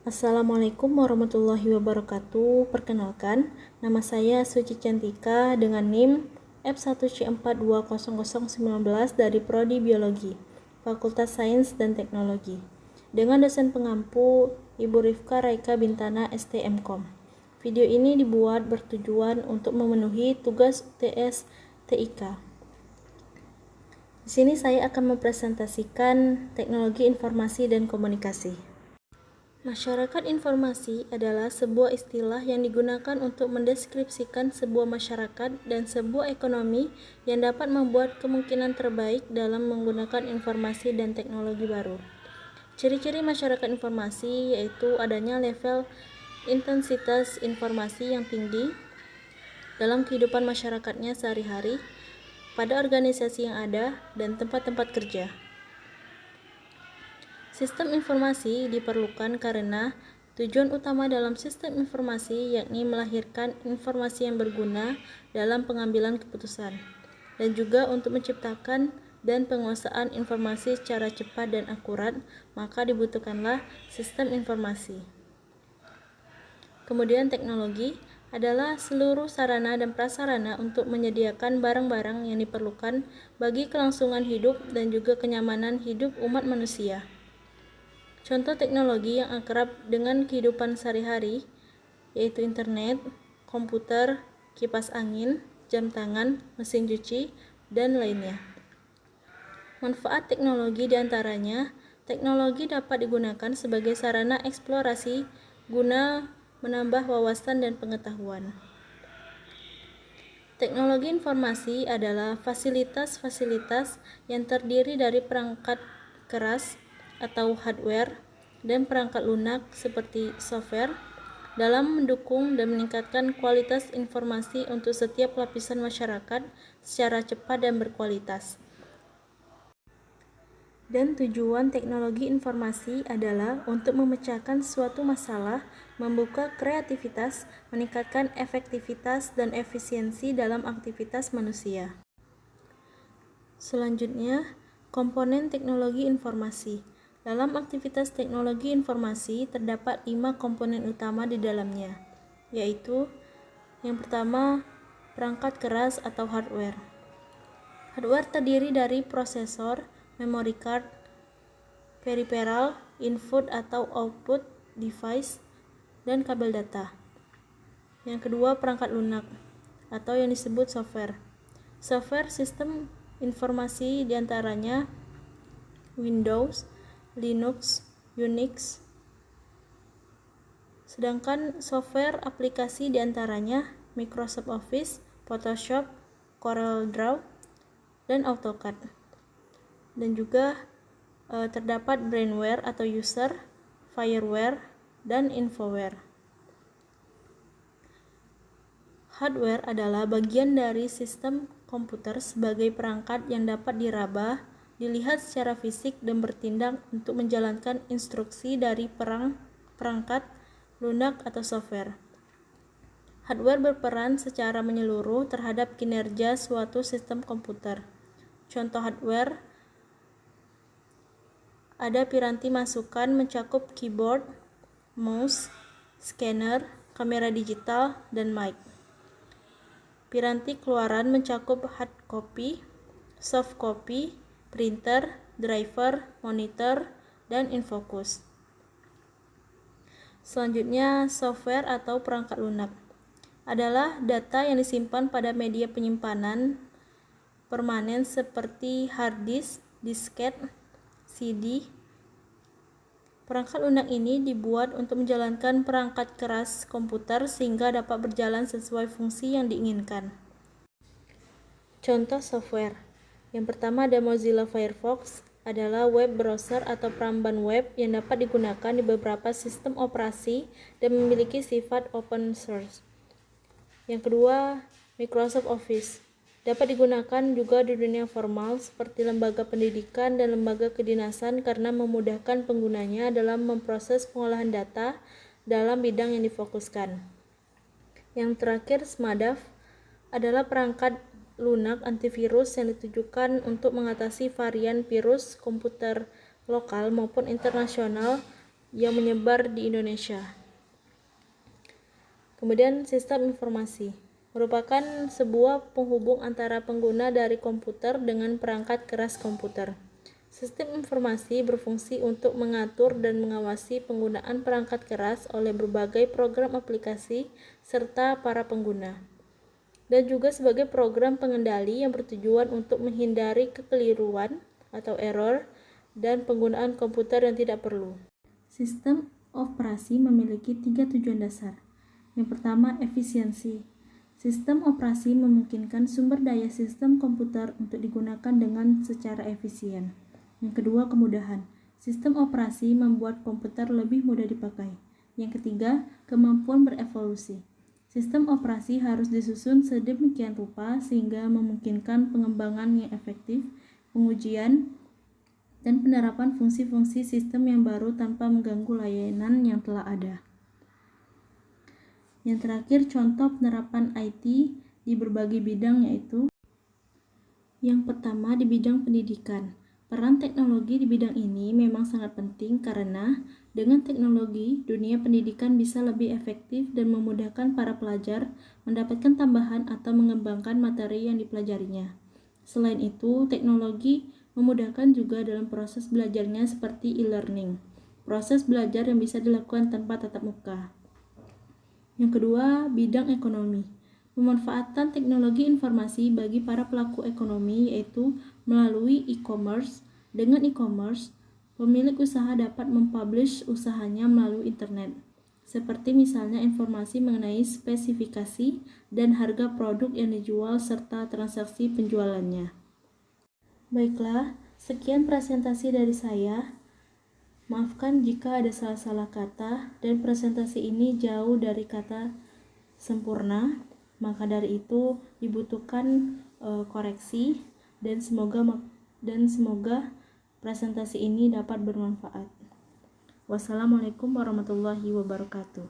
Assalamualaikum warahmatullahi wabarakatuh. Perkenalkan, nama saya Suci Cantika dengan NIM F1C4200019 dari Prodi Biologi, Fakultas Sains dan Teknologi. Dengan dosen pengampu Ibu Rifka Raika Bintana STMkom. Video ini dibuat bertujuan untuk memenuhi tugas UTS TIK. Di sini saya akan mempresentasikan teknologi informasi dan komunikasi. Masyarakat informasi adalah sebuah istilah yang digunakan untuk mendeskripsikan sebuah masyarakat dan sebuah ekonomi yang dapat membuat kemungkinan terbaik dalam menggunakan informasi dan teknologi baru. Ciri-ciri masyarakat informasi yaitu adanya level intensitas informasi yang tinggi dalam kehidupan masyarakatnya sehari-hari, pada organisasi yang ada, dan tempat-tempat kerja. Sistem informasi diperlukan karena tujuan utama dalam sistem informasi yakni melahirkan informasi yang berguna dalam pengambilan keputusan, dan juga untuk menciptakan dan penguasaan informasi secara cepat dan akurat, maka dibutuhkanlah sistem informasi. Kemudian teknologi adalah seluruh sarana dan prasarana untuk menyediakan barang-barang yang diperlukan bagi kelangsungan hidup dan juga kenyamanan hidup umat manusia. Contoh teknologi yang akrab dengan kehidupan sehari-hari yaitu internet, komputer, kipas angin, jam tangan, mesin cuci, dan lainnya. Manfaat teknologi diantaranya, teknologi dapat digunakan sebagai sarana eksplorasi guna menambah wawasan dan pengetahuan. Teknologi informasi adalah fasilitas-fasilitas yang terdiri dari perangkat keras atau hardware dan perangkat lunak seperti software dalam mendukung dan meningkatkan kualitas informasi untuk setiap lapisan masyarakat secara cepat dan berkualitas. Dan tujuan teknologi informasi adalah untuk memecahkan suatu masalah, membuka kreativitas, meningkatkan efektivitas dan efisiensi dalam aktivitas manusia. Selanjutnya, komponen teknologi informasi. Dalam aktivitas teknologi informasi terdapat 5 komponen utama di dalamnya, yaitu yang pertama, perangkat keras atau hardware. Hardware terdiri dari prosesor, memory card, peripheral, input atau output device, dan kabel data. Yang kedua, perangkat lunak atau yang disebut software. Software sistem informasi diantaranya Windows, Linux, Unix. Sedangkan software aplikasi diantaranya Microsoft Office, Photoshop, CorelDRAW, dan AutoCAD. Dan juga terdapat brainware atau user, fireware, dan infoware. Hardware adalah bagian dari sistem komputer sebagai perangkat yang dapat diraba, dilihat secara fisik dan bertindak untuk menjalankan instruksi dari perangkat lunak atau software. Hardware berperan secara menyeluruh terhadap kinerja suatu sistem komputer. Contoh hardware ada piranti masukan mencakup keyboard, mouse, scanner, kamera digital, dan mic. Piranti keluaran mencakup hard copy, soft copy, printer, driver, monitor, dan infocus. Selanjutnya, software atau perangkat lunak adalah data yang disimpan pada media penyimpanan permanen seperti hard disk, disket, CD. Perangkat lunak ini dibuat untuk menjalankan perangkat keras komputer sehingga dapat berjalan sesuai fungsi yang diinginkan. Contoh software. Yang pertama ada Mozilla Firefox, adalah web browser atau peramban web yang dapat digunakan di beberapa sistem operasi dan memiliki sifat open source. Yang kedua, Microsoft Office. Dapat digunakan juga di dunia formal seperti lembaga pendidikan dan lembaga kedinasan karena memudahkan penggunanya dalam memproses pengolahan data dalam bidang yang difokuskan. Yang terakhir, SMADAV adalah perangkat lunak antivirus yang ditujukan untuk mengatasi varian virus komputer lokal maupun internasional yang menyebar di Indonesia. Kemudian sistem informasi merupakan sebuah penghubung antara pengguna dari komputer dengan perangkat keras komputer. Sistem informasi berfungsi untuk mengatur dan mengawasi penggunaan perangkat keras oleh berbagai program aplikasi serta para pengguna, dan juga sebagai program pengendali yang bertujuan untuk menghindari kekeliruan atau error dan penggunaan komputer yang tidak perlu. Sistem operasi memiliki 3 tujuan dasar. Yang pertama, efisiensi. Sistem operasi memungkinkan sumber daya sistem komputer untuk digunakan dengan secara efisien. Yang kedua, kemudahan. Sistem operasi membuat komputer lebih mudah dipakai. Yang ketiga, kemampuan berevolusi. Sistem operasi harus disusun sedemikian rupa sehingga memungkinkan pengembangan yang efektif, pengujian, dan penerapan fungsi-fungsi sistem yang baru tanpa mengganggu layanan yang telah ada. Yang terakhir, contoh penerapan IT di berbagai bidang yaitu yang pertama di bidang pendidikan. Peran teknologi di bidang ini memang sangat penting karena dengan teknologi, dunia pendidikan bisa lebih efektif dan memudahkan para pelajar mendapatkan tambahan atau mengembangkan materi yang dipelajarinya. Selain itu, teknologi memudahkan juga dalam proses belajarnya seperti e-learning, proses belajar yang bisa dilakukan tanpa tatap muka. Yang kedua, bidang ekonomi. Pemanfaatan teknologi informasi bagi para pelaku ekonomi yaitu melalui e-commerce. Dengan e-commerce, pemilik usaha dapat mempublish usahanya melalui internet, seperti misalnya informasi mengenai spesifikasi dan harga produk yang dijual serta transaksi penjualannya. Baiklah, sekian presentasi dari saya. Maafkan jika ada salah-salah kata dan presentasi ini jauh dari kata sempurna, maka dari itu dibutuhkan koreksi dan semoga presentasi ini dapat bermanfaat. Wassalamualaikum warahmatullahi wabarakatuh.